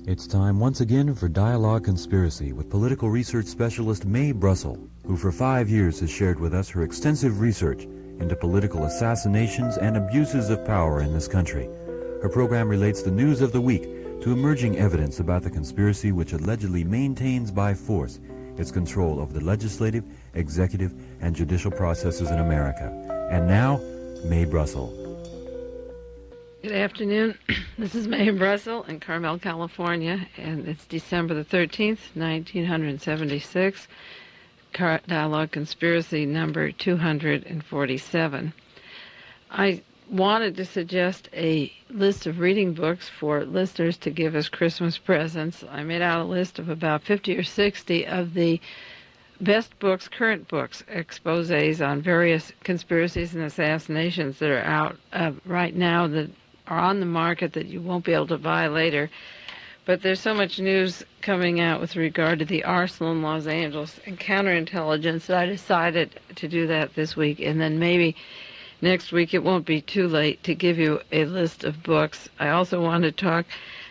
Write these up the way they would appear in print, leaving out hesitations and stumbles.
It's time once again for Dialogue Conspiracy with political research specialist Mae Brussell, who for 5 years has shared with us her extensive research into political assassinations and abuses of power in this country. Her program relates the news of the week to emerging evidence about the conspiracy which allegedly maintains by force its control over the legislative, executive, and judicial processes in America. And now, Mae Brussell. Good afternoon. This is Mae Brussell in Carmel, California, and it's December the 13th, 1976, Dialogue Conspiracy number 247. I wanted to suggest a list of reading books for listeners to give as Christmas presents. I made out a list of about 50 or 60 of the best books, current books, exposés on various conspiracies and assassinations that are out right now that are on the market that you won't be able to buy later. But there's so much news coming out with regard to the arsenal in Los Angeles and counterintelligence that I decided to do that this week. And then maybe next week it won't be too late to give you a list of books. I also want to talk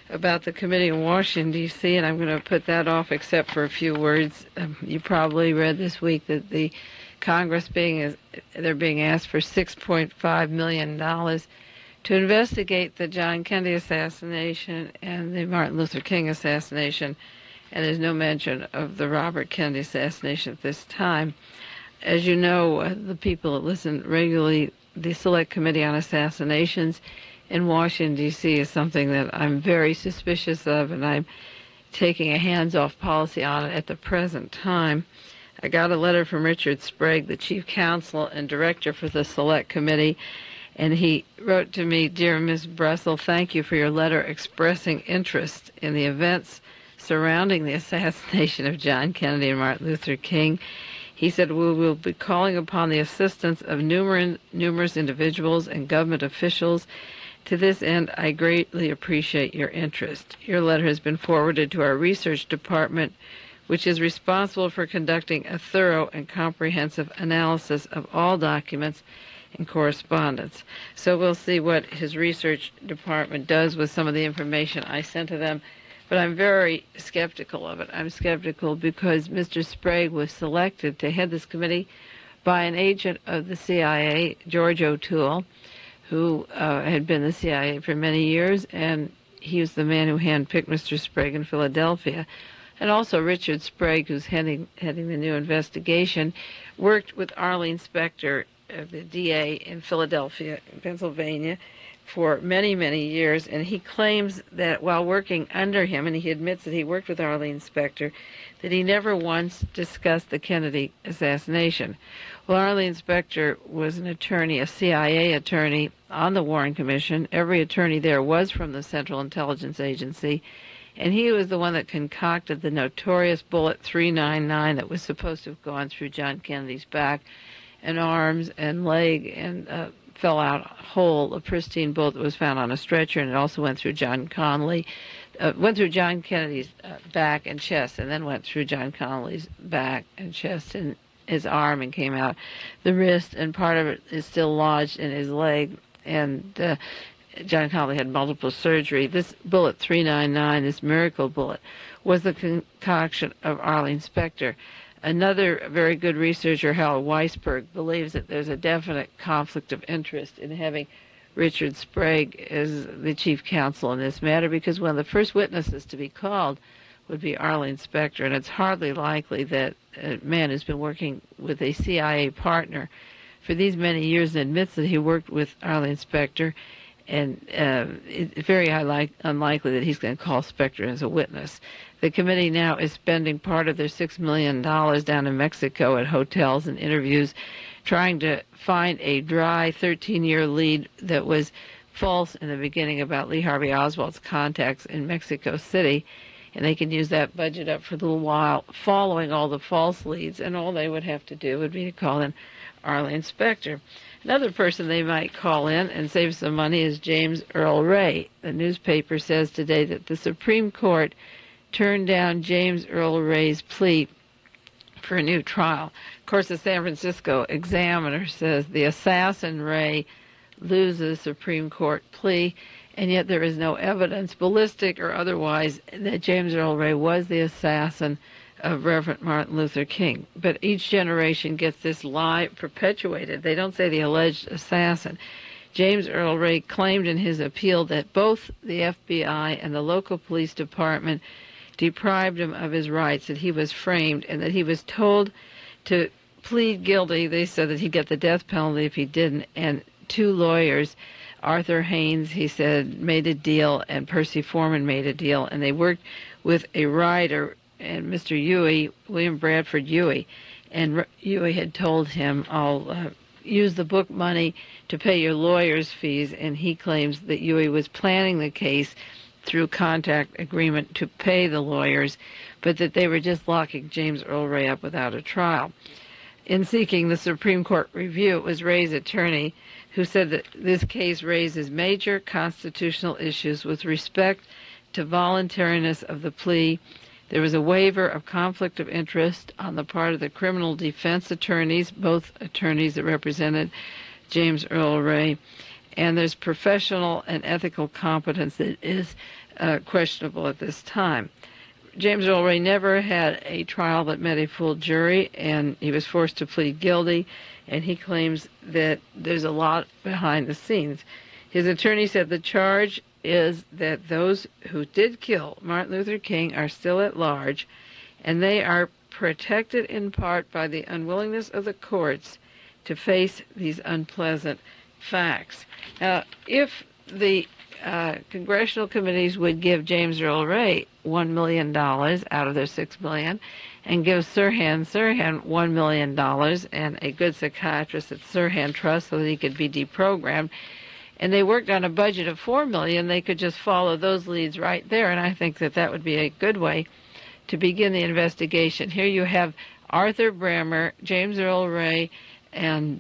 about the committee in Washington, D.C., and I'm going to put that off except for a few words. You probably read this week that the Congress they're being asked for $6.5 million to investigate the John Kennedy assassination and the Martin Luther King assassination, and there's no mention of the Robert Kennedy assassination at this time. As you know, the people that listen regularly, the Select Committee on Assassinations in Washington, D.C. is something that I'm very suspicious of, and I'm taking a hands-off policy on it at the present time. I got a letter from Richard Sprague, the chief counsel and director for the Select Committee, and he wrote to me, "Dear Ms. Brussell, thank you for your letter expressing interest in the events surrounding the assassination of John Kennedy and Martin Luther King." He said, "We will be calling upon the assistance of numerous individuals and government officials. To this end, I greatly appreciate your interest. Your letter has been forwarded to our research department, which is responsible for conducting a thorough and comprehensive analysis of all documents and correspondence." So we'll see what his research department does with some of the information I sent to them. But I'm very skeptical of it. I'm skeptical because Mr. Sprague was selected to head this committee by an agent of the CIA, George O'Toole, who had been the CIA for many years, and he was the man who handpicked Mr. Sprague in Philadelphia. And also Richard Sprague, who's heading the new investigation, worked with Arlene Specter, the DA in Philadelphia, Pennsylvania, for many, many years, and he claims that while working under him, and he admits that he worked with Arlene Specter, that he never once discussed the Kennedy assassination. Well, Arlene Specter was an attorney, a CIA attorney on the Warren Commission. Every attorney there was from the Central Intelligence Agency, and he was the one that concocted the notorious bullet 399 that was supposed to have gone through John Kennedy's back and arms and leg and fell out whole, a pristine bullet that was found on a stretcher, and it also went through John Kennedy's back and chest, and then went through John Connally's back and chest and his arm and came out the wrist, and part of it is still lodged in his leg, and John Connally had multiple surgery. This bullet 399, this miracle bullet, was the concoction of Arlene Specter. Another very good researcher, Howard Weisberg, believes that there's a definite conflict of interest in having Richard Sprague as the chief counsel in this matter, because one of the first witnesses to be called would be Arlene Specter, and it's hardly likely that a man who's been working with a CIA partner for these many years and admits that he worked with Arlene Specter, and it's very unlikely that he's going to call Specter as a witness. The committee now is spending part of their $6 million down in Mexico at hotels and interviews, trying to find a dry 13-year lead that was false in the beginning about Lee Harvey Oswald's contacts in Mexico City, and they can use that budget up for a little while following all the false leads, and all they would have to do would be to call in Arlene Specter. Another person they might call in and save some money is James Earl Ray. The newspaper says today that the Supreme Court turned down James Earl Ray's plea for a new trial. Of course, the San Francisco Examiner says the assassin Ray loses Supreme Court plea, and yet there is no evidence, ballistic or otherwise, that James Earl Ray was the assassin of Reverend Martin Luther King. But each generation gets this lie perpetuated. They don't say the alleged assassin. James Earl Ray claimed in his appeal that both the FBI and the local police department deprived him of his rights, that he was framed, and that he was told to plead guilty. They said that he'd get the death penalty if he didn't, and two lawyers, Arthur Haynes, he said, made a deal, and Percy Foreman made a deal, and they worked with a writer, and Mr. Huey, William Bradford Huey, and Huey had told him, I'll use the book money to pay your lawyer's fees, and he claims that Huey was planning the case through contract agreement to pay the lawyers, but that they were just locking James Earl Ray up without a trial. In seeking the Supreme Court review, it was Ray's attorney who said that this case raises major constitutional issues with respect to voluntariness of the plea. There was a waiver of conflict of interest on the part of the criminal defense attorneys, both attorneys that represented James Earl Ray, and there's professional and ethical competence that is questionable at this time. James Earl Ray never had a trial that met a full jury, and he was forced to plead guilty, and he claims that there's a lot behind the scenes. His attorney said the charge is that those who did kill Martin Luther King are still at large, and they are protected in part by the unwillingness of the courts to face these unpleasant facts. Now, if the congressional committees would give James Earl Ray $1 million out of their $6 million, and give Sirhan $1 million and a good psychiatrist at Sirhan Trust so that he could be deprogrammed, and they worked on a budget of $4 million, they could just follow those leads right there, and I think that that would be a good way to begin the investigation. Here you have Arthur Brammer, James Earl Ray, and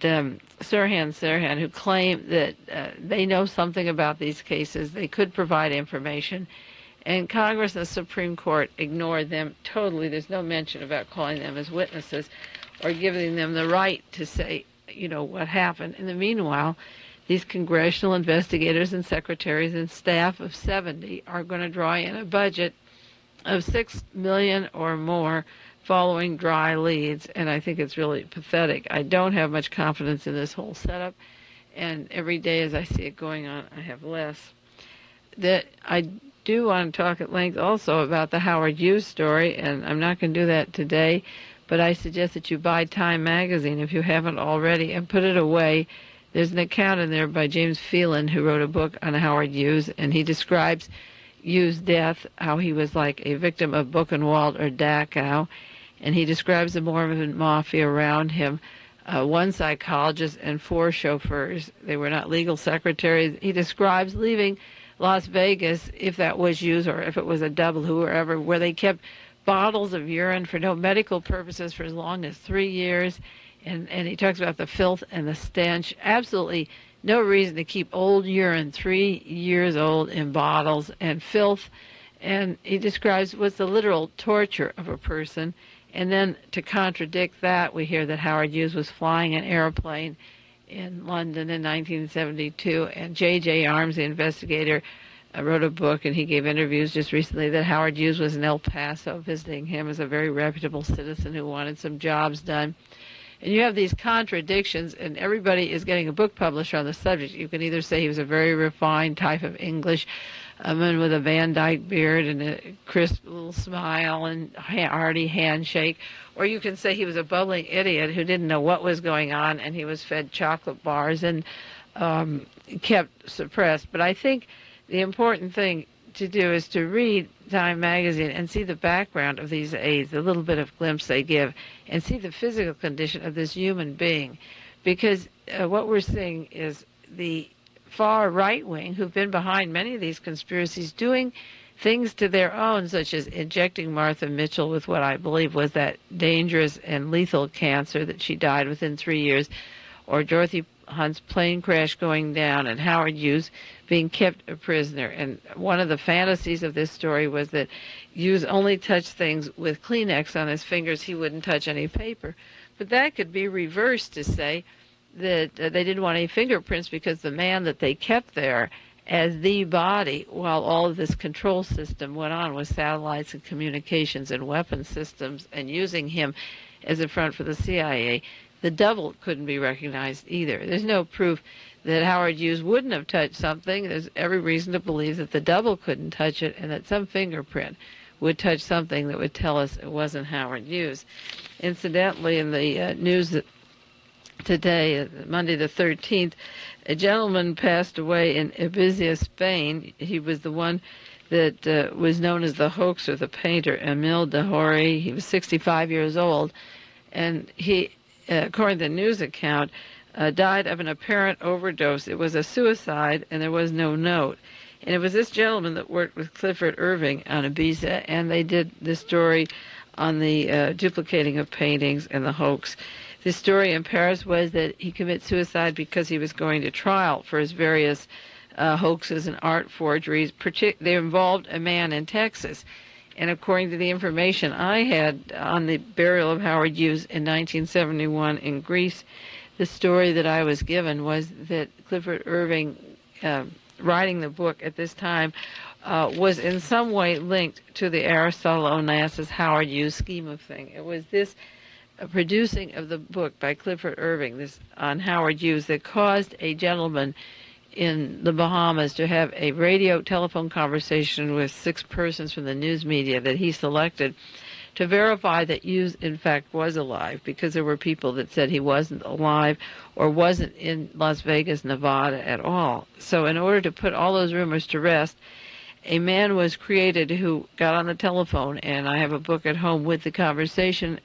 Sirhan, who claim that they know something about these cases. They could provide information. And Congress and the Supreme Court ignored them totally. There's no mention about calling them as witnesses or giving them the right to say, you know, what happened. In the meanwhile, these congressional investigators and secretaries and staff of 70 are going to draw in a budget of $6 million or more following dry leads, and I think it's really pathetic. I don't have much confidence in this whole setup, and every day as I see it going on, I have less. That I do want to talk at length also about the Howard Hughes story, and I'm not going to do that today, but I suggest that you buy Time magazine if you haven't already and put it away. There's an account in there by James Phelan, who wrote a book on Howard Hughes, and he describes Hughes' death, how he was like a victim of Buchenwald or Dachau, and he describes the Mormon mafia around him, one psychologist and 4 chauffeurs. They were not legal secretaries. He describes leaving Las Vegas, if that was Hughes or if it was a double, whoever, where they kept bottles of urine for no medical purposes for as long as 3 years, and he talks about the filth and the stench. Absolutely no reason to keep old urine, 3 years old, in bottles, and filth. And he describes what's the literal torture of a person. And then to contradict that, we hear that Howard Hughes was flying an airplane in London in 1972, and J.J. Arms, the investigator, wrote a book, and he gave interviews just recently that Howard Hughes was in El Paso visiting him as a very reputable citizen who wanted some jobs done. And you have these contradictions, and everybody is getting a book published on the subject. You can either say he was a very refined type of English, a man with a Van Dyke beard and a crisp little smile and hearty handshake, or you can say he was a bubbling idiot who didn't know what was going on, and he was fed chocolate bars and kept suppressed. But I think the important thing to do is to read Time magazine and see the background of these aides, the little bit of glimpse they give, and see the physical condition of this human being. Because what we're seeing is the far right wing, who've been behind many of these conspiracies, doing things to their own, such as injecting Martha Mitchell with what I believe was that dangerous and lethal cancer that she died within 3 years, or Dorothy Hunt's plane crash going down, and Howard Hughes being kept a prisoner. And one of the fantasies of this story was that Hughes only touched things with Kleenex on his fingers. He wouldn't touch any paper. But that could be reversed to say that they didn't want any fingerprints because the man that they kept there as the body while all of this control system went on with satellites and communications and weapon systems and using him as a front for the CIA. The double couldn't be recognized either. There's no proof that Howard Hughes wouldn't have touched something. There's every reason to believe that the double couldn't touch it and that some fingerprint would touch something that would tell us it wasn't Howard Hughes. Incidentally, in the news that today, Monday the 13th, a gentleman passed away in Ibiza, Spain. He was the one that was known as the hoaxer, the painter, Emile Dehorey. He was 65 years old, and he, according to the news account, died of an apparent overdose. It was a suicide, and there was no note. And it was this gentleman that worked with Clifford Irving on Ibiza, and they did this story on the duplicating of paintings and the hoax. The story in Paris was that he committed suicide because he was going to trial for his various hoaxes and art forgeries. They involved a man in Texas. And according to the information I had on the burial of Howard Hughes in 1971 in Greece, the story that I was given was that Clifford Irving, writing the book at this time, was in some way linked to the Aristotle Onassis Howard Hughes scheme of thing. It was this producing of the book by Clifford Irving, this on Howard Hughes, that caused a gentleman in the Bahamas to have a radio telephone conversation with 6 persons from the news media that he selected to verify that Hughes in fact was alive, because there were people that said he wasn't alive or wasn't in Las Vegas, Nevada at all. So in order to put all those rumors to rest, a man was created who got on the telephone, and I have a book at home with the conversation.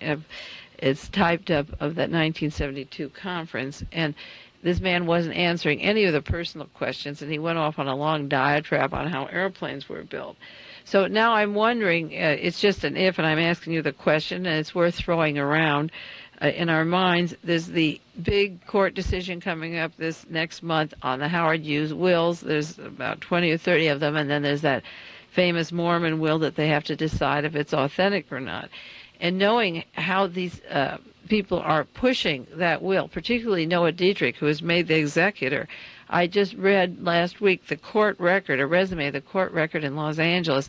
It's typed up of that 1972 conference, and this man wasn't answering any of the personal questions, and he went off on a long diatribe on how airplanes were built. So now I'm wondering, it's just an if, and I'm asking you the question, and it's worth throwing around in our minds. There's the big court decision coming up this next month on the Howard Hughes wills. There's about 20 or 30 of them, and then there's that famous Mormon will that they have to decide if it's authentic or not. And knowing how these people are pushing that will, particularly Noah Dietrich, who has made the executor. I just read last week the court record, a resume of the court record in Los Angeles,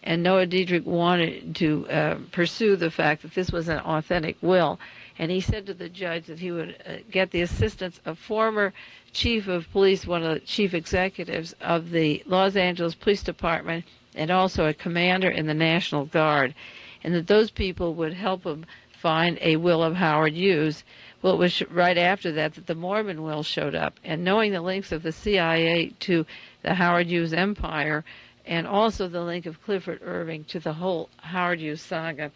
and Noah Dietrich wanted to pursue the fact that this was an authentic will. And he said to the judge that he would get the assistance of former chief of police, one of the chief executives of the Los Angeles Police Department, and also a commander in the National Guard, and that those people would help him find a will of Howard Hughes. Well, it was right after that that the Mormon will showed up. And knowing the links of the CIA to the Howard Hughes empire, and also the link of Clifford Irving to the whole Howard Hughes saga,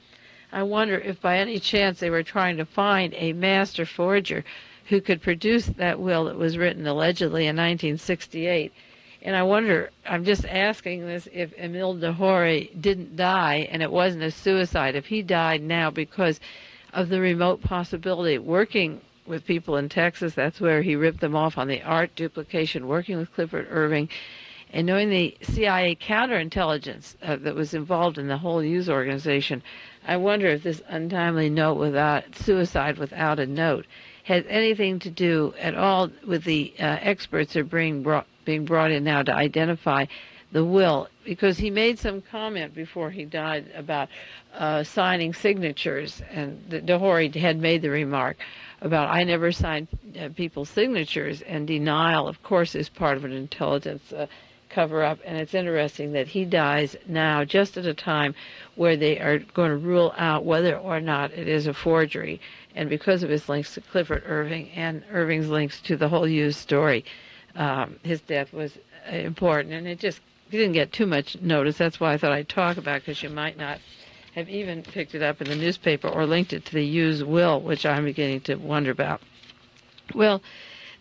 I wonder if by any chance they were trying to find a master forger who could produce that will that was written allegedly in 1968. And I wonder, I'm just asking this, if Emile Dehorey didn't die and it wasn't a suicide, if he died now because of the remote possibility, working with people in Texas, that's where he ripped them off on the art duplication, working with Clifford Irving, and knowing the CIA counterintelligence that was involved in the whole Hughes organization, I wonder if this untimely note without suicide without a note has anything to do at all with the experts that are being brought in now to identify the will, because he made some comment before he died about signing signatures, and Dehorey had made the remark about, I never signed people's signatures, and denial, of course, is part of an intelligence cover-up. And it's interesting that he dies now just at a time where they are going to rule out whether or not it is a forgery, and because of his links to Clifford Irving and Irving's links to the whole Hughes story, his death was important, and it just didn't get too much notice. That's why I thought I'd talk about it, because you might not have even picked it up in the newspaper or linked it to the Hughes will, which I'm beginning to wonder about. Well,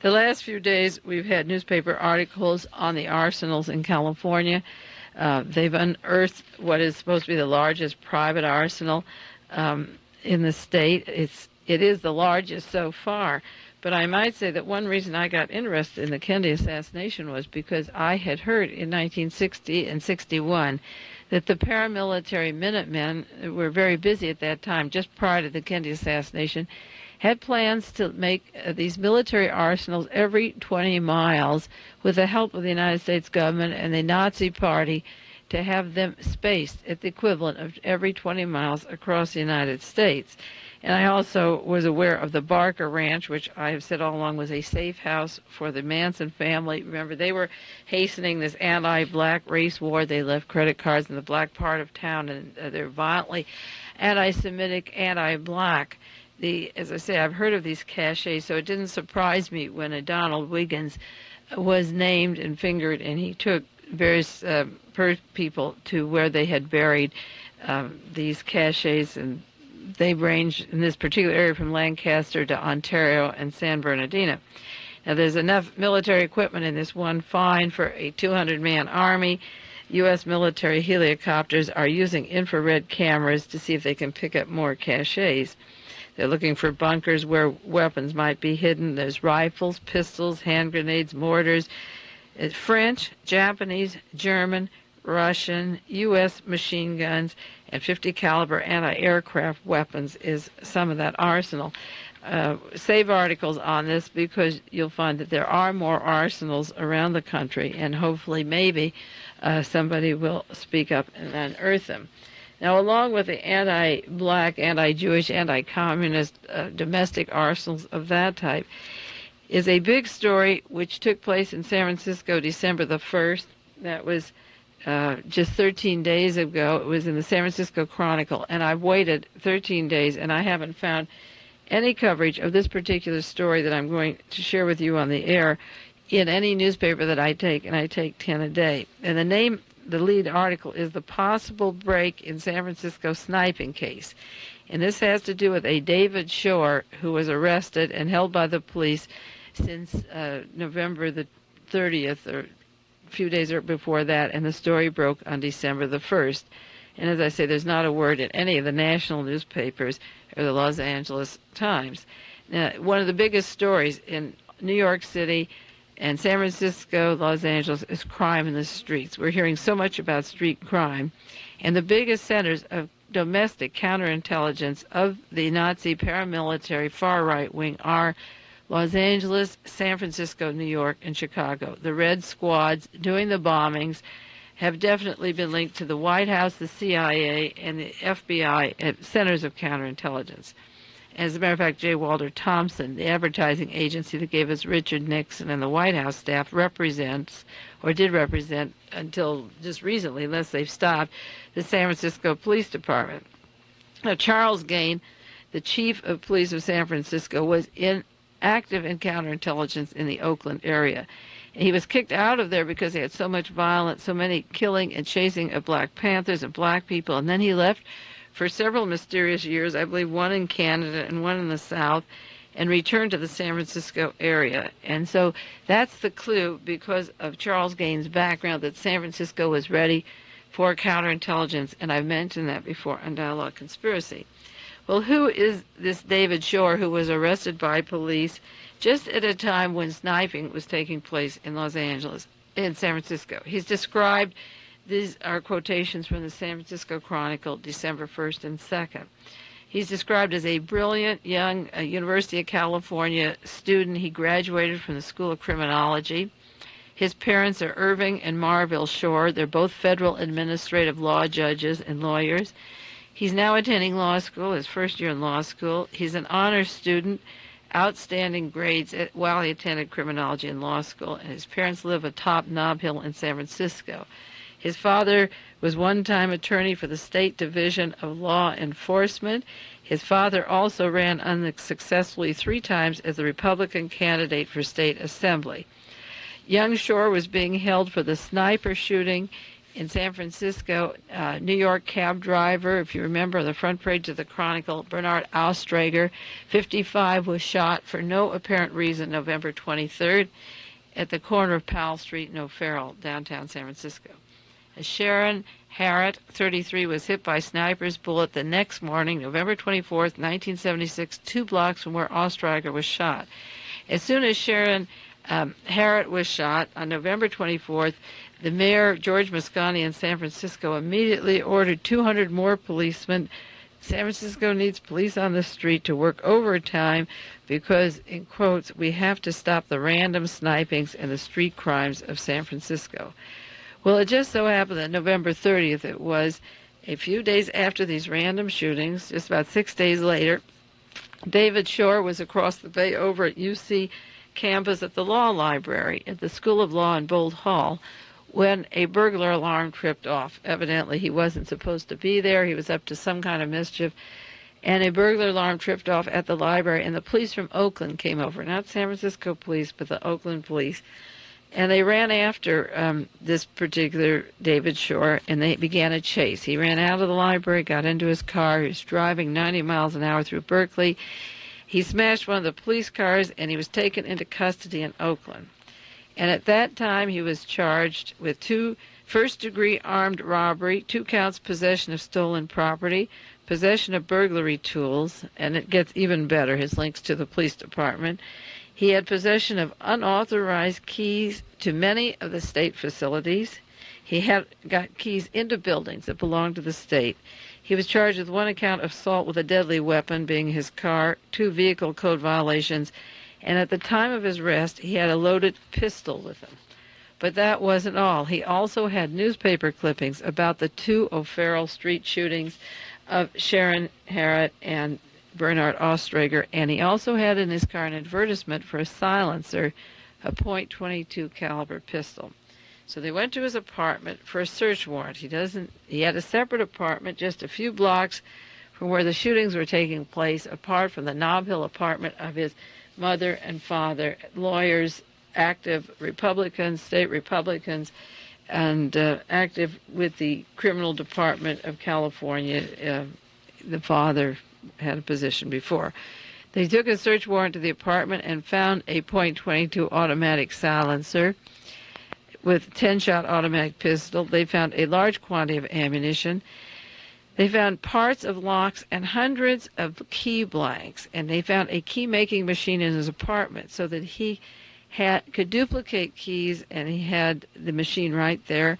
the last few days we've had newspaper articles on the arsenals in California. They've unearthed what is supposed to be the largest private arsenal in the state. It is the largest so far. But I might say that one reason I got interested in the Kennedy assassination was because I had heard in 1960 and 61 that the paramilitary Minutemen were very busy at that time, just prior to the Kennedy assassination, had plans to make these military arsenals every 20 miles with the help of the United States government and the Nazi Party, to have them spaced at the equivalent of every 20 miles across the United States. And I also was aware of the Barker Ranch, which I have said all along was a safe house for the Manson family. Remember, they were hastening this anti-black race war. They left credit cards in the black part of town, and they're violently anti-Semitic, anti-black. As I say, I've heard of these caches, so it didn't surprise me when a Donald Wiggins was named and fingered, and he took various people to where they had buried these caches, and they range in this particular area from Lancaster to Ontario and San Bernardino. Now, there's enough military equipment in this one find for a 200-man army. U.S. military helicopters are using infrared cameras to see if they can pick up more caches. They're looking for bunkers where weapons might be hidden. There's rifles, pistols, hand grenades, mortars. It's French, Japanese, German, Russian, U.S. machine guns, and 50 caliber anti-aircraft weapons is some of that arsenal. Save articles on this, because you'll find that there are more arsenals around the country, and hopefully maybe somebody will speak up and unearth them. Now, along with the anti-black, anti-Jewish, anti-communist domestic arsenals of that type, is a big story which took place in San Francisco December the 1st. That was just 13 days ago. It was in the San Francisco Chronicle, and I've waited 13 days, and I haven't found any coverage of this particular story that I'm going to share with you on the air in any newspaper that I take, and I take 10 a day. And the lead article is "The Possible Break in San Francisco Sniping Case." And this has to do with a David Shore who was arrested and held by the police since November the 30th, or a few days before that, and the story broke on December the 1st. And as I say, there's not a word in any of the national newspapers or the Los Angeles Times. Now, one of the biggest stories in New York City and San Francisco, Los Angeles, is crime in the streets. We're hearing so much about street crime, and the biggest centers of domestic counterintelligence of the Nazi paramilitary far-right wing are Los Angeles, San Francisco, New York, and Chicago. The Red Squads doing the bombings have definitely been linked to the White House, the CIA, and the FBI at centers of counterintelligence. As a matter of fact, J. Walter Thompson, the advertising agency that gave us Richard Nixon and the White House staff, represents, or did represent until just recently, unless they've stopped, the San Francisco Police Department. Now, Charles Gaine, the chief of police of San Francisco, was active in counterintelligence in the Oakland area. And he was kicked out of there because they had so much violence, so many killing and chasing of Black Panthers and black people. And then he left for several mysterious years, I believe one in Canada and one in the South, and returned to the San Francisco area. And so that's the clue, because of Charles Gaine's background, that San Francisco was ready for counterintelligence, and I've mentioned that before on Dialogue Conspiracy. Well, who is this David Shore who was arrested by police just at a time when sniping was taking place in Los Angeles, in San Francisco? He's described, these are quotations from the San Francisco Chronicle, December 1st and 2nd. He's described as a brilliant young University of California student. He graduated from the School of Criminology. His parents are Irving and Marville Shore. They're both federal administrative law judges and lawyers. He's now attending law school, his first year in law school. He's an honors student, outstanding grades while he attended criminology and law school, and his parents live atop Nob Hill in San Francisco. His father was one-time attorney for the State Division of Law Enforcement. His father also ran unsuccessfully 3 times as the Republican candidate for state assembly. Young Shore was being held for the sniper shooting in San Francisco. New York cab driver, if you remember, the front page of the Chronicle, Bernard Austrager, 55, was shot for no apparent reason November 23rd at the corner of Powell Street and O'Farrell, downtown San Francisco. Sharon Harrod, 33, was hit by a sniper's bullet the next morning, November 24th, 1976, 2 blocks from where Austrager was shot. As soon as Sharon Harrod was shot on November 24th, the mayor, George Mosconi, in San Francisco immediately ordered 200 more policemen San Francisco needs police on the street to work overtime because, in quotes, we have to stop the random snipings and the street crimes of San Francisco. Well, it just so happened that November 30th, it was a few days after these random shootings, just about 6 days later, David Shore was across the bay over at UC campus at the law library at the School of Law in Bold Hall when a burglar alarm tripped off. Evidently, he wasn't supposed to be there. He was up to some kind of mischief. And a burglar alarm tripped off at the library, and the police from Oakland came over. Not San Francisco police, but the Oakland police. And they ran after this particular David Shore, and they began a chase. He ran out of the library, got into his car. He was driving 90 miles an hour through Berkeley. He smashed one of the police cars, and he was taken into custody in Oakland. And at that time, he was charged with 2 first-degree armed robbery, 2 counts possession of stolen property, possession of burglary tools, and it gets even better, his links to the police department. He had possession of unauthorized keys to many of the state facilities. He had got keys into buildings that belonged to the state. He was charged with 1 account of assault with a deadly weapon, being his car, 2 vehicle code violations, and at the time of his arrest, he had a loaded pistol with him. But that wasn't all. He also had newspaper clippings about the 2 O'Farrell Street shootings of Sharon Harrod and Bernard Ostrager, and he also had in his car an advertisement for a silencer, a .22 caliber pistol. So they went to his apartment for a search warrant. He had a separate apartment just a few blocks from where the shootings were taking place, apart from the Nob Hill apartment of his mother and father, lawyers, active Republicans, state Republicans, and active with the criminal department of California. The father had a position before. They took a search warrant to the apartment and found a .22 automatic silencer with 10-shot automatic pistol. They found a large quantity of ammunition. They found parts of locks and hundreds of key blanks, and they found a key-making machine in his apartment so that he could duplicate keys, and he had the machine right there.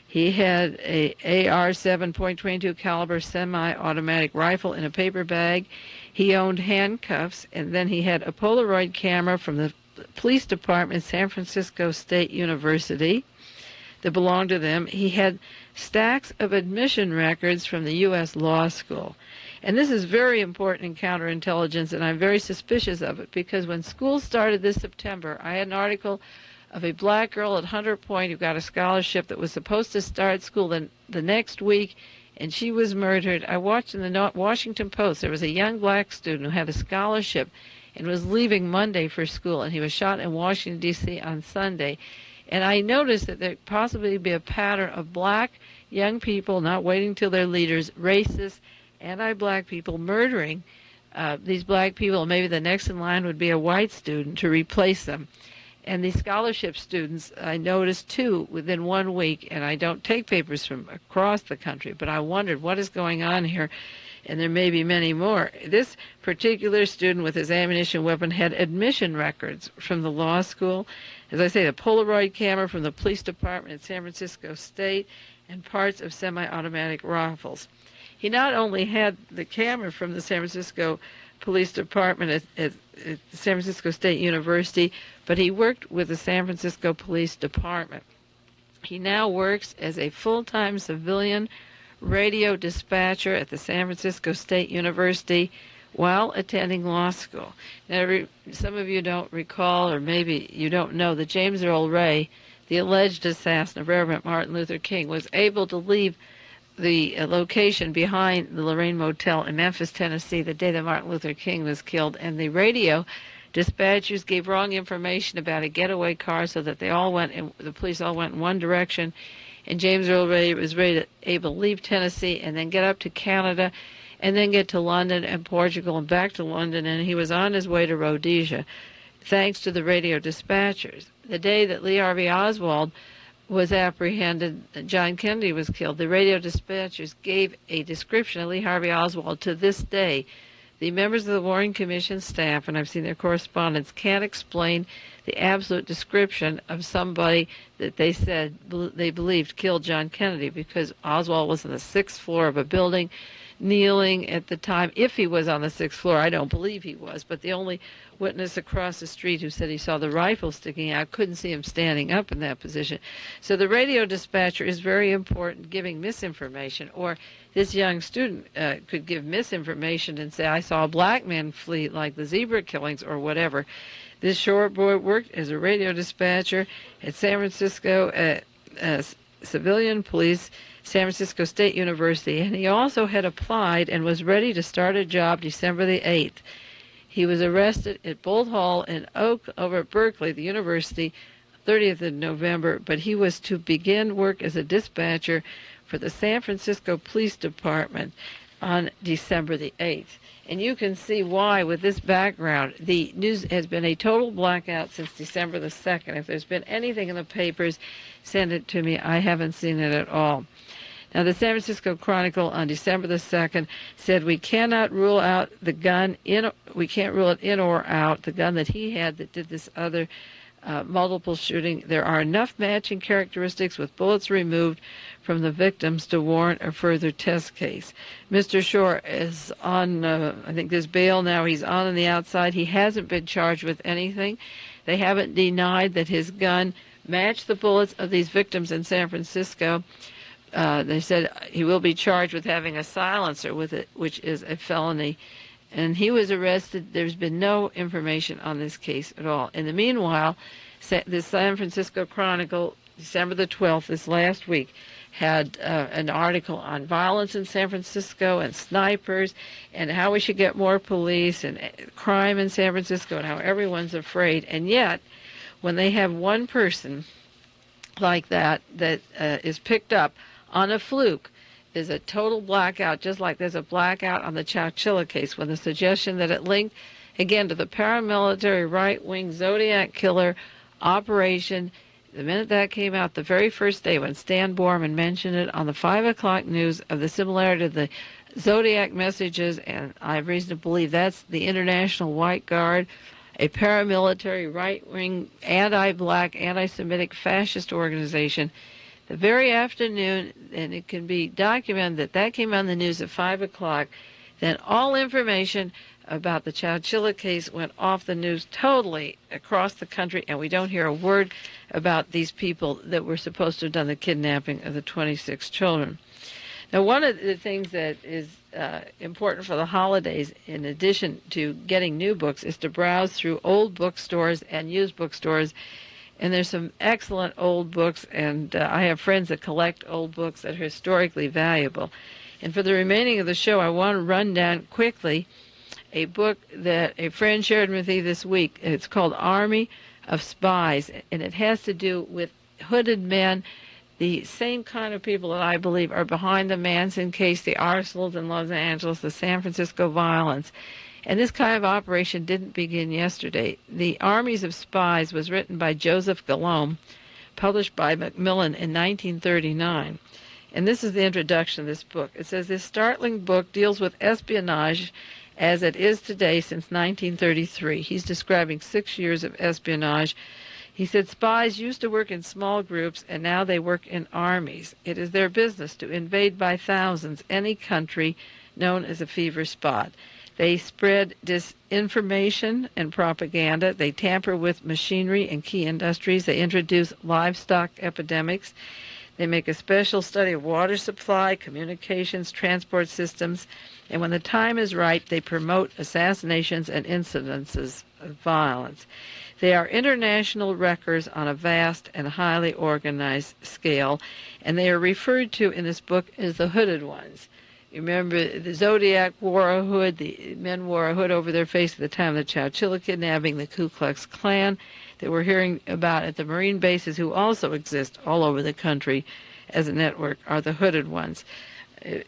He had a AR-7 .22 caliber semi-automatic rifle in a paper bag. He owned handcuffs, and then he had a Polaroid camera from the police department, San Francisco State University, that belonged to them. He had stacks of admission records from the U.S. Law School. And this is very important in counterintelligence, and I'm very suspicious of it, because when school started this September, I had an article of a black girl at Hunter Point who got a scholarship that was supposed to start school the next week, and she was murdered. I watched in the Washington Post, there was a young black student who had a scholarship and was leaving Monday for school, and he was shot in Washington, D.C. on Sunday. And I noticed that there possibly be a pattern of black young people not waiting till their leaders, racist, anti-black people murdering these black people. Maybe the next in line would be a white student to replace them. And these scholarship students, I noticed too, within 1 week, and I don't take papers from across the country, but I wondered what is going on here, and there may be many more. This particular student with his ammunition weapon had admission records from the law school, as I say, the Polaroid camera from the police department at San Francisco State, and parts of semi-automatic rifles. He not only had the camera from the San Francisco Police Department at San Francisco State University, but he worked with the San Francisco Police Department. He now works as a full-time civilian radio dispatcher at the San Francisco State University while attending law school. Now, some of you don't recall, or maybe you don't know, that James Earl Ray, the alleged assassin of Reverend Martin Luther King, was able to leave the location behind the Lorraine Motel in Memphis, Tennessee, the day that Martin Luther King was killed, and the radio dispatchers gave wrong information about a getaway car, so that the police all went in one direction, and James Earl Ray was able to leave Tennessee and then get up to Canada and then get to London and Portugal and back to London, and he was on his way to Rhodesia thanks to the radio dispatchers. The day that Lee Harvey Oswald was apprehended, John Kennedy was killed, the radio dispatchers gave a description of Lee Harvey Oswald. To this day, the members of the Warren Commission staff, and I've seen their correspondence, can't explain the absolute description of somebody that they said they believed killed John Kennedy, because Oswald was on the 6th floor of a building, kneeling at the time. If he was on the 6th floor, I don't believe he was, but the only witness across the street who said he saw the rifle sticking out couldn't see him standing up in that position. So the radio dispatcher is very important, giving misinformation. Or this young student could give misinformation and say, I saw a black man flee, like the zebra killings or whatever. This short boy worked as a radio dispatcher at San Francisco Civilian Police, San Francisco State University, and he also had applied and was ready to start a job December the 8th. He was arrested at Bolt Hall in Oak over at Berkeley, the university, 30th of November, but he was to begin work as a dispatcher for the San Francisco Police Department on December the 8th. And you can see why with this background. The news has been a total blackout since December the 2nd. If there's been anything in the papers, send it to me. I haven't seen it at all. Now, the San Francisco Chronicle on December the 2nd said we cannot rule out the gun we can't rule it in or out, the gun that he had that did this other multiple shooting. There are enough matching characteristics with bullets removed from the victims to warrant a further test case. Mr. Shore is on, I think there's bail now. He's on the outside. He hasn't been charged with anything. They haven't denied that his gun matched the bullets of these victims in San Francisco. They said he will be charged with having a silencer with it, which is a felony. And he was arrested. There's been no information on this case at all. In the meanwhile, the San Francisco Chronicle, December the 12th, this last week, had an article on violence in San Francisco and snipers and how we should get more police and crime in San Francisco and how everyone's afraid. And yet, when they have one person like that is picked up on a fluke, is a total blackout, just like there's a blackout on the Chowchilla case, when the suggestion that it linked, again, to the paramilitary right-wing Zodiac killer operation, the minute that came out, the very first day when Stan Borman mentioned it on the 5 o'clock news of the similarity of the Zodiac messages, and I have reason to believe that's the International White Guard, a paramilitary right-wing, anti-black, anti-Semitic fascist organization. The very afternoon, and it can be documented that came on the news at 5 o'clock, then all information about the Chowchilla case went off the news totally across the country, and we don't hear a word about these people that were supposed to have done the kidnapping of the 26 children. Now, one of the things that is important for the holidays, in addition to getting new books, is to browse through old bookstores and used bookstores. And there's some excellent old books, and I have friends that collect old books that are historically valuable. And for the remaining of the show, I want to run down quickly a book that a friend shared with me this week. It's called Army of Spies, and it has to do with hooded men, the same kind of people that I believe are behind the Manson case, the arsenals in Los Angeles, the San Francisco violence. And this kind of operation didn't begin yesterday. The Armies of Spies was written by Joseph Guillaume, published by Macmillan in 1939. And this is the introduction of this book. It says, this startling book deals with espionage as it is today since 1933. He's describing 6 years of espionage. He said spies used to work in small groups, and now they work in armies. It is their business to invade by thousands any country known as a fever spot. They spread disinformation and propaganda. They tamper with machinery and key industries. They introduce livestock epidemics. They make a special study of water supply, communications, transport systems. And when the time is right, they promote assassinations and incidences of violence. They are international wreckers on a vast and highly organized scale, and they are referred to in this book as the hooded ones. You remember the Zodiac wore a hood, the men wore a hood over their face at the time of the Chowchilla kidnapping, the Ku Klux Klan that we're hearing about at the Marine bases, who also exist all over the country as a network, are the hooded ones.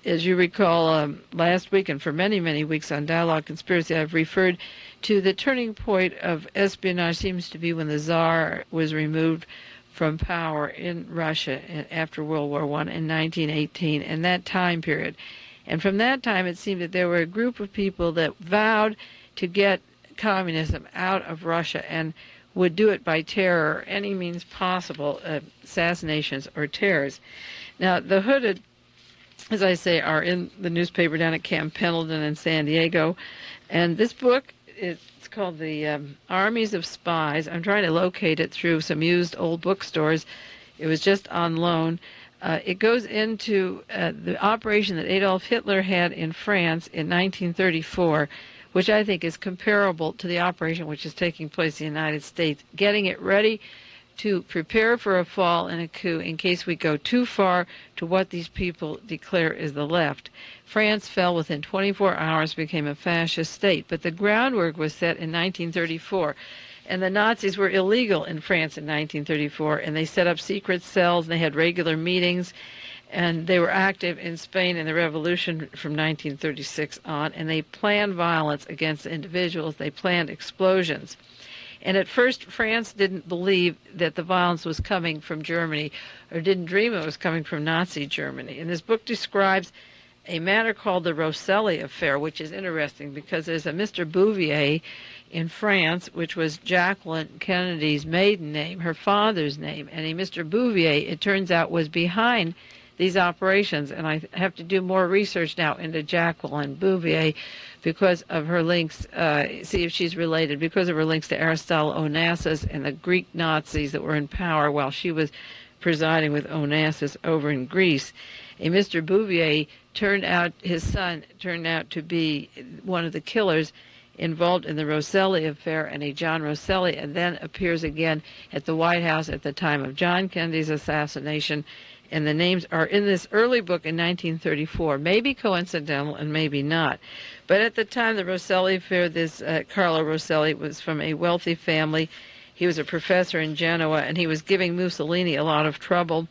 As you recall, last week and for many, many weeks on Dialogue Conspiracy, I've referred to the turning point of espionage seems to be when the Tsar was removed from power in Russia after World War I in 1918, and that time period. And from that time, it seemed that there were a group of people that vowed to get communism out of Russia. And would do it by terror, any means possible, assassinations or terrors. Now, the hooded, as I say, are in the newspaper down at Camp Pendleton in San Diego. And this book, it's called The Armies of Spies. I'm trying to locate it through some used old bookstores. It was just on loan. It goes into the operation that Adolf Hitler had in France in 1934, which I think is comparable to the operation which is taking place in the United States, getting it ready to prepare for a fall and a coup in case we go too far to what these people declare is the left. France fell within 24 hours, became a fascist state, but the groundwork was set in 1934. And the Nazis were illegal in France in 1934, and they set up secret cells, and they had regular meetings, and they were active in Spain in the revolution from 1936 on, and they planned violence against individuals. They planned explosions. And at first, France didn't believe that the violence was coming from Germany, or didn't dream it was coming from Nazi Germany. And this book describes a matter called the Rosselli affair, which is interesting because there's a Mr. Bouvier in France, which was Jacqueline Kennedy's maiden name, her father's name. And a Mr. Bouvier, it turns out, was behind these operations. And I have to do more research now into Jacqueline Bouvier because of her links, see if she's related, because of her links to Aristotle Onassis and the Greek Nazis that were in power while she was presiding with Onassis over in Greece. A Mr. Bouvier his son turned out to be one of the killers involved in the Rosselli affair, and a John Rosselli, and then appears again at the White House at the time of John Kennedy's assassination. And the names are in this early book in 1934. Maybe coincidental and maybe not. But at the time, the Rosselli affair, this Carlo Rosselli was from a wealthy family. He was a professor in Genoa, and he was giving Mussolini a lot of trouble.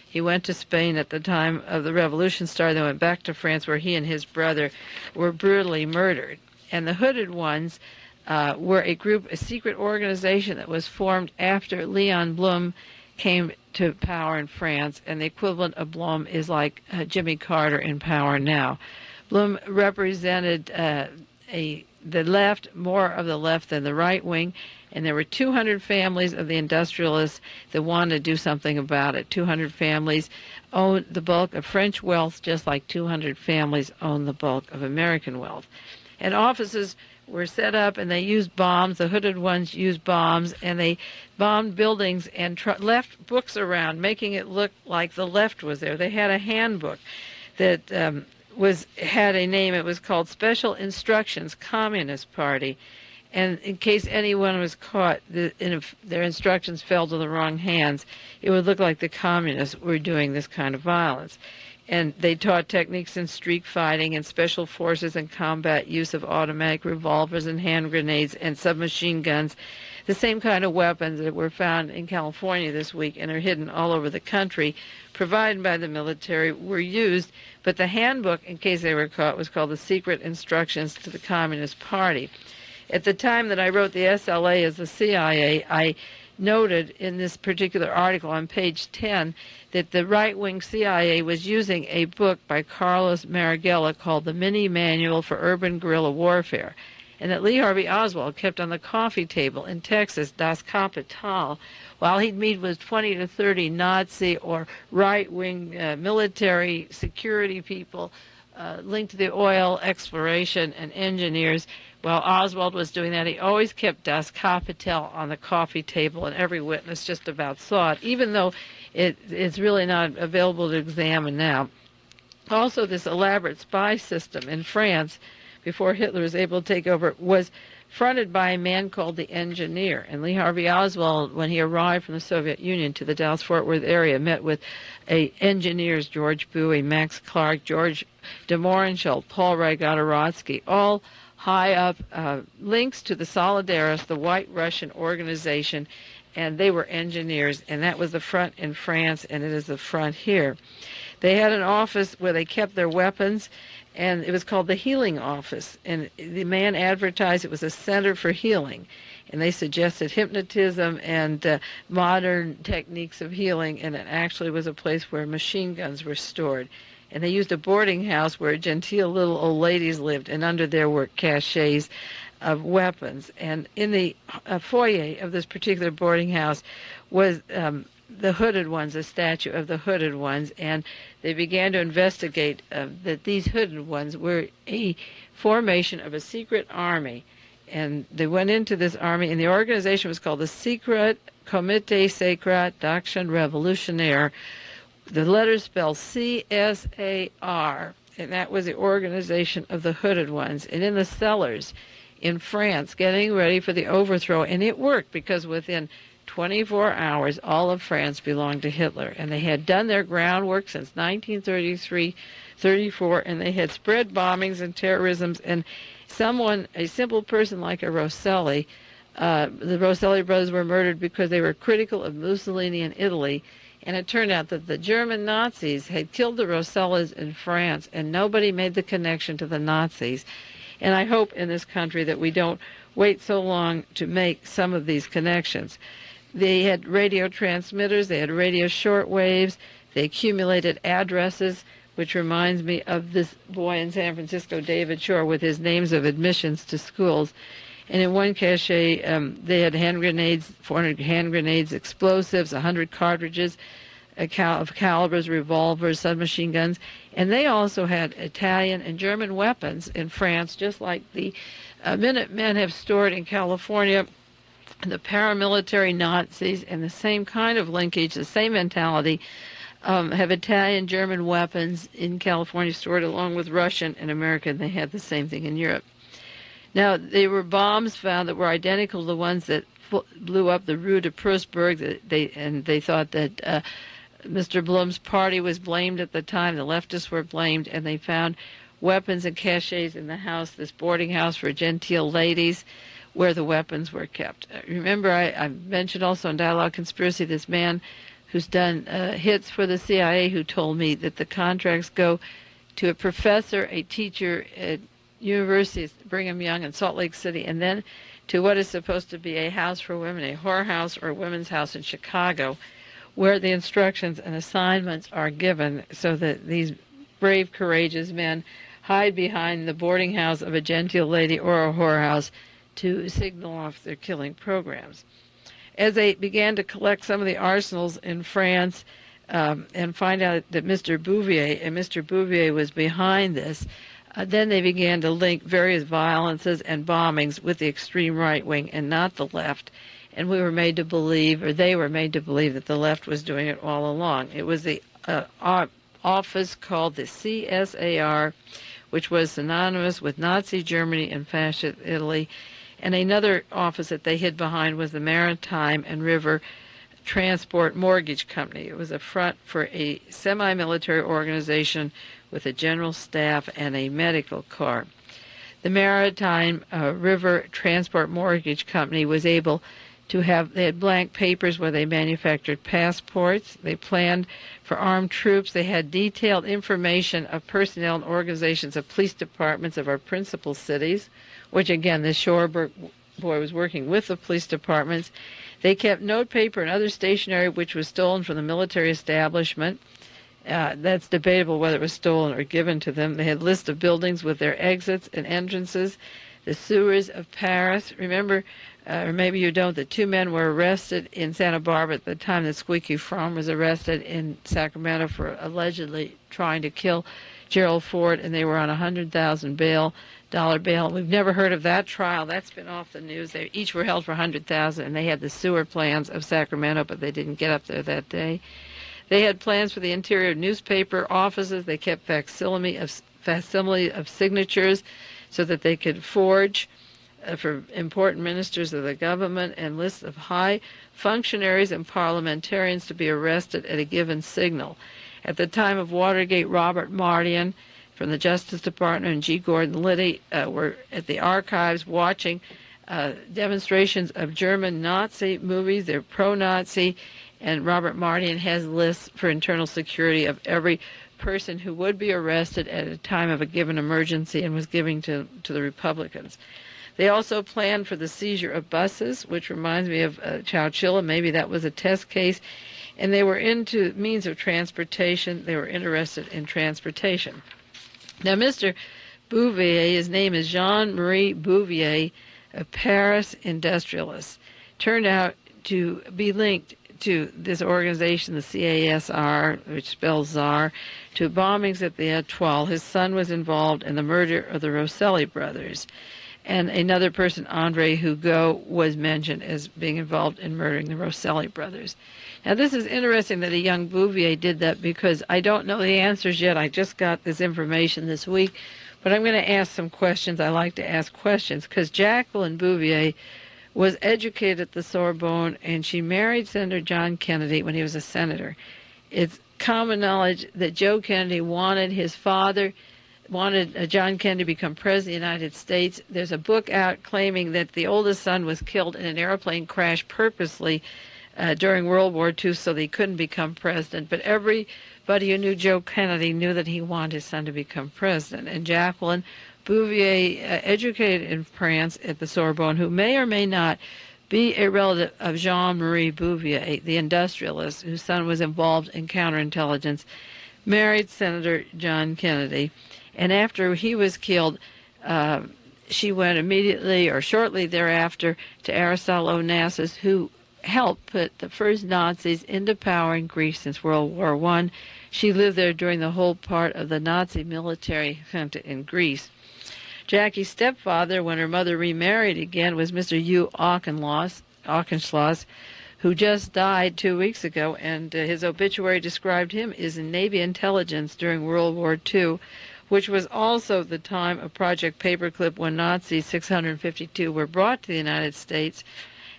He went to Spain at the time of the revolution started, then went back to France, where he and his brother were brutally murdered. And the Hooded Ones were a secret organization that was formed after Leon Blum came to power in France, and the equivalent of Blum is like Jimmy Carter in power now. Blum represented the left, more of the left than the right wing, and there were 200 families of the industrialists that wanted to do something about it. 200 families owned the bulk of French wealth, just like 200 families own the bulk of American wealth. And offices were set up, and they used bombs. The Hooded Ones used bombs, and they bombed buildings and left books around, making it look like the left was there. They had a handbook that had a name. It was called Special Instructions, Communist Party. And in case anyone was caught, if their instructions fell to the wrong hands, it would look like the communists were doing this kind of violence. And they taught techniques in street fighting and special forces and combat use of automatic revolvers and hand grenades and submachine guns, the same kind of weapons that were found in California this week and are hidden all over the country, provided by the military, were used. But the handbook, in case they were caught, was called the Secret Instructions to the Communist Party. At the time that I wrote the SLA as the CIA, I noted in this particular article on page 10 that the right-wing CIA was using a book by Carlos Marighella called The Mini Manual for Urban Guerrilla Warfare, and that Lee Harvey Oswald kept on the coffee table in Texas, Das Kapital, while he'd meet with 20 to 30 Nazi or right-wing military security people linked to the oil exploration and engineers. While Oswald was doing that, he always kept Das Kapital on the coffee table, and every witness just about saw it, even though it's really not available to examine now. Also, this elaborate spy system in France, before Hitler was able to take over, was fronted by a man called the Engineer. And Lee Harvey Oswald, when he arrived from the Soviet Union to the Dallas-Fort Worth area, met with engineers, George Bowie, Max Clark, George DeMohrenschildt, Paul Rygotorodsky, all high up links to the Solidarists, the White Russian organization, and they were engineers, and that was the front in France, and it is the front here. They had an office where they kept their weapons, and it was called the Healing Office, and the man advertised it was a center for healing, and they suggested hypnotism and modern techniques of healing, and it actually was a place where machine guns were stored. And they used a boarding house where genteel little old ladies lived, and under there were cachets of weapons. And in the foyer of this particular boarding house was the hooded ones, a statue of the hooded ones, and they began to investigate that these hooded ones were a formation of a secret army. And they went into this army, and the organization was called the Secret Comité Secret d'Action Révolutionnaire. The letters spell CSAR, and that was the organization of the hooded ones. And in the cellars in France, getting ready for the overthrow, and it worked because within 24 hours, all of France belonged to Hitler, and they had done their groundwork since 1933-34, and they had spread bombings and terrorisms, and a simple person like a Rosselli, the Rosselli brothers were murdered because they were critical of Mussolini in Italy, and it turned out that the German Nazis had killed the Rossellis in France, and nobody made the connection to the Nazis. And I hope in this country that we don't wait so long to make some of these connections. They had radio transmitters, they had radio shortwaves, they accumulated addresses, which reminds me of this boy in San Francisco, David Shore, with his names of admissions to schools. And in one cache, they had hand grenades, 400 hand grenades, explosives, 100 cartridges of calibers, revolvers, submachine guns. And they also had Italian and German weapons in France, just like the Minutemen have stored in California. The paramilitary Nazis, and the same kind of linkage, the same mentality, have Italian, German weapons in California stored along with Russian and American. They had the same thing in Europe. Now, there were bombs found that were identical to the ones that blew up the Rue de Prusburg, and they thought that Mr. Blum's party was blamed at the time. The leftists were blamed, and they found weapons and caches in the house, this boarding house for genteel ladies, where the weapons were kept. Remember, I mentioned also in Dialogue Conspiracy this man who's done hits for the CIA who told me that the contracts go to a professor, a teacher at University of Brigham Young in Salt Lake City, and then to what is supposed to be a house for women, a whorehouse or a women's house in Chicago, where the instructions and assignments are given so that these brave, courageous men hide behind the boarding house of a genteel lady or a whorehouse to signal off their killing programs. As they began to collect some of the arsenals in France and find out that Mr. Bouvier was behind this, then they began to link various violences and bombings with the extreme right wing and not the left. And we were made to believe, or they were made to believe, that the left was doing it all along. It was the office called the CSAR, which was synonymous with Nazi Germany and fascist Italy. And another office that they hid behind was the Maritime and River Transport Mortgage Company. It was a front for a semi-military organization with a general staff and a medical corps. The Maritime River Transport Mortgage Company was able to they had blank papers where they manufactured passports. They planned for armed troops. They had detailed information of personnel and organizations of police departments of our principal cities, which again, the Shorberg boy was working with the police departments. They kept notepaper and other stationery which was stolen from the military establishment. That's debatable whether it was stolen or given to them. They had lists of buildings with their exits and entrances, the sewers of Paris. Remember, or maybe you don't, the two men were arrested in Santa Barbara at the time that Squeaky Fromm was arrested in Sacramento for allegedly trying to kill Gerald Ford, and they were on $100,000 bail. We've never heard of that trial. That's been off the news. They each were held for $100,000, and they had the sewer plans of Sacramento, but they didn't get up there that day. They had plans for the interior newspaper offices. They kept facsimile of signatures so that they could forge for important ministers of the government, and lists of high functionaries and parliamentarians to be arrested at a given signal. At the time of Watergate, Robert Mardian from the Justice Department and G. Gordon Liddy were at the archives watching demonstrations of German Nazi movies. They're pro-Nazi, and Robert Mardian has lists for internal security of every person who would be arrested at a time of a given emergency and was giving to the Republicans. They also planned for the seizure of buses, which reminds me of Chowchilla. Maybe that was a test case. And they were into means of transportation. They were interested in transportation. Now, Mr. Bouvier, his name is Jean-Marie Bouvier, a Paris industrialist, turned out to be linked to this organization, the CASR, which spells Tsar, to bombings at the Étoile. His son was involved in the murder of the Rosselli brothers. And another person, André Hugo, was mentioned as being involved in murdering the Rosselli brothers. Now, this is interesting that a young Bouvier did that, because I don't know the answers yet. I just got this information this week. But I'm going to ask some questions. I like to ask questions, because Jacqueline Bouvier was educated at the Sorbonne, and she married Senator John Kennedy when he was a senator. It's common knowledge that Joe Kennedy wanted John Kennedy to become president of the United States. There's a book out claiming that the oldest son was killed in an airplane crash purposely during World War II so that he couldn't become president. But everybody who knew Joe Kennedy knew that he wanted his son to become president. And Jacqueline Bouvier, educated in France at the Sorbonne, who may or may not be a relative of Jean-Marie Bouvier, the industrialist whose son was involved in counterintelligence, married Senator John Kennedy. And after he was killed, she went immediately or shortly thereafter to Aristotle Onassis, who helped put the first Nazis into power in Greece since World War I. She lived there during the whole part of the Nazi military junta in Greece. Jackie's stepfather, when her mother remarried again, was Mr. Hugh Auchenschloss, who just died 2 weeks ago, and his obituary described him as in Navy intelligence during World War II, which was also the time of Project Paperclip, when Nazis 652 were brought to the United States.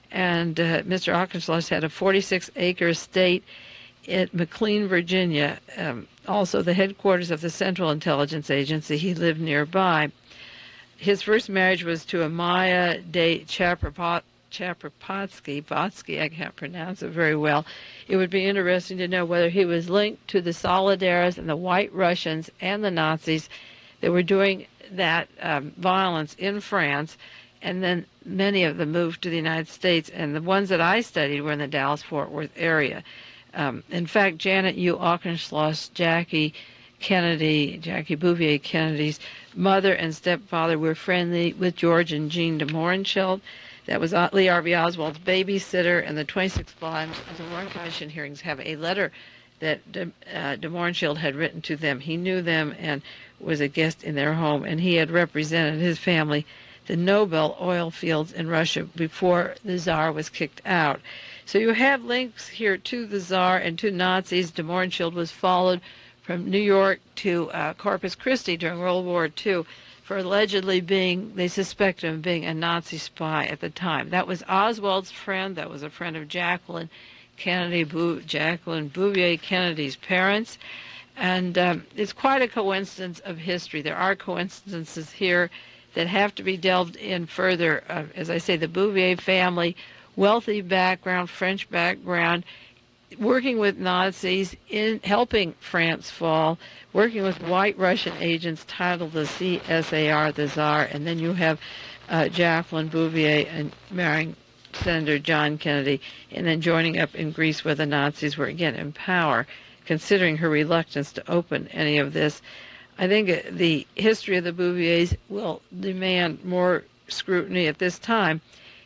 And Mr. Auchenschloss had a 46-acre estate at McLean, Virginia, also the headquarters of the Central Intelligence Agency. He lived nearby. His first marriage was to Amaya de Chaprapotsky, I can't pronounce it very well. It would be interesting to know whether he was linked to the Solidaires and the White Russians and the Nazis that were doing that violence in France, and then many of them moved to the United States, and the ones that I studied were in the Dallas-Fort Worth area. In fact, Janet U. Auchenschloss, Jackie Bouvier Kennedy's mother and stepfather were friendly with George and Jean DeMohrenschildt. That was Lee Harvey Oswald's babysitter, and the 26 volumes of the Warren Commission hearings have a letter that DeMohrenschildt had written to them. He knew them and was a guest in their home, and he had represented his family the Nobel oil fields in Russia before the Tsar was kicked out. So you have links here to the Tsar and to Nazis. DeMohrenschildt was followed from New York to Corpus Christi during World War II for allegedly they suspected him of being a Nazi spy at the time. That was Oswald's friend. That was a friend of Jacqueline Bouvier Kennedy's parents. And it's quite a coincidence of history. There are coincidences here that have to be delved in further. As I say, the Bouvier family, wealthy background, French background, working with Nazis, in helping France fall, working with white Russian agents titled the CSAR, the Tsar, and then you have Jacqueline Bouvier and marrying Senator John Kennedy, and then joining up in Greece where the Nazis were again in power, considering her reluctance to open any of this. I think the history of the Bouviers will demand more scrutiny at this time.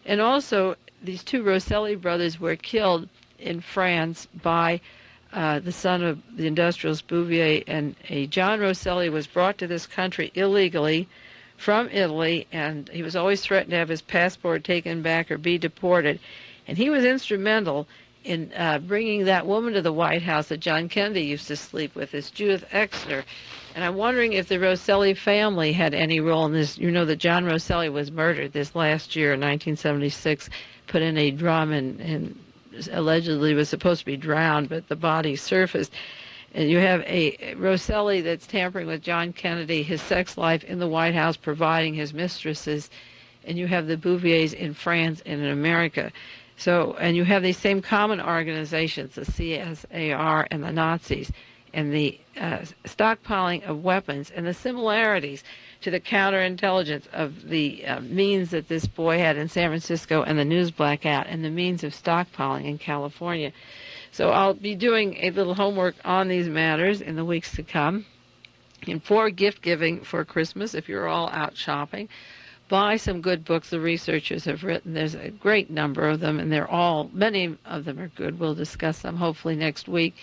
And also, these two Rosselli brothers were killed in France by the son of the industrialist Bouvier, and a John Rosselli was brought to this country illegally from Italy, and he was always threatened to have his passport taken back or be deported. And he was instrumental in bringing that woman to the White House that John Kennedy used to sleep with, this Judith Exner. And I'm wondering if the Rosselli family had any role in this. You know that John Rosselli was murdered this last year in 1976, put in a drum and allegedly was supposed to be drowned, but the body surfaced. And you have a Rosselli that's tampering with John Kennedy, his sex life in the White House, providing his mistresses. And you have the Bouviers in France and in America. So, and you have these same common organizations, the CSAR and the Nazis, and the stockpiling of weapons, and the similarities to the counterintelligence of the means that this boy had in San Francisco and the news blackout, and the means of stockpiling in California. So I'll be doing a little homework on these matters in the weeks to come. And for gift giving for Christmas, if you're all out shopping, buy some good books the researchers have written. There's a great number of them, and many of them are good. We'll discuss them hopefully next week.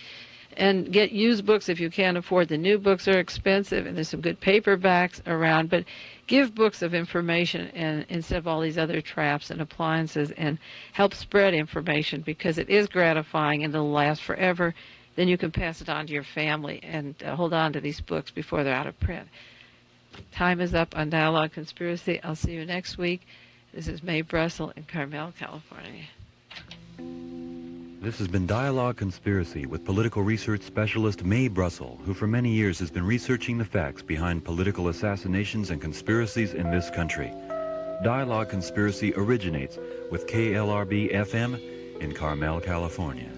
And get used books if you can't afford. The new books are expensive, and there's some good paperbacks around. But give books of information and instead of all these other traps and appliances, and help spread information, because it is gratifying and it'll last forever. Then you can pass it on to your family and hold on to these books before they're out of print. Time is up on Dialogue Conspiracy. I'll see you next week. This is Mae Brussell in Carmel, California. This has been Dialogue Conspiracy with political research specialist Mae Brussell, who for many years has been researching the facts behind political assassinations and conspiracies in this country. Dialogue Conspiracy originates with KLRB FM in Carmel, California.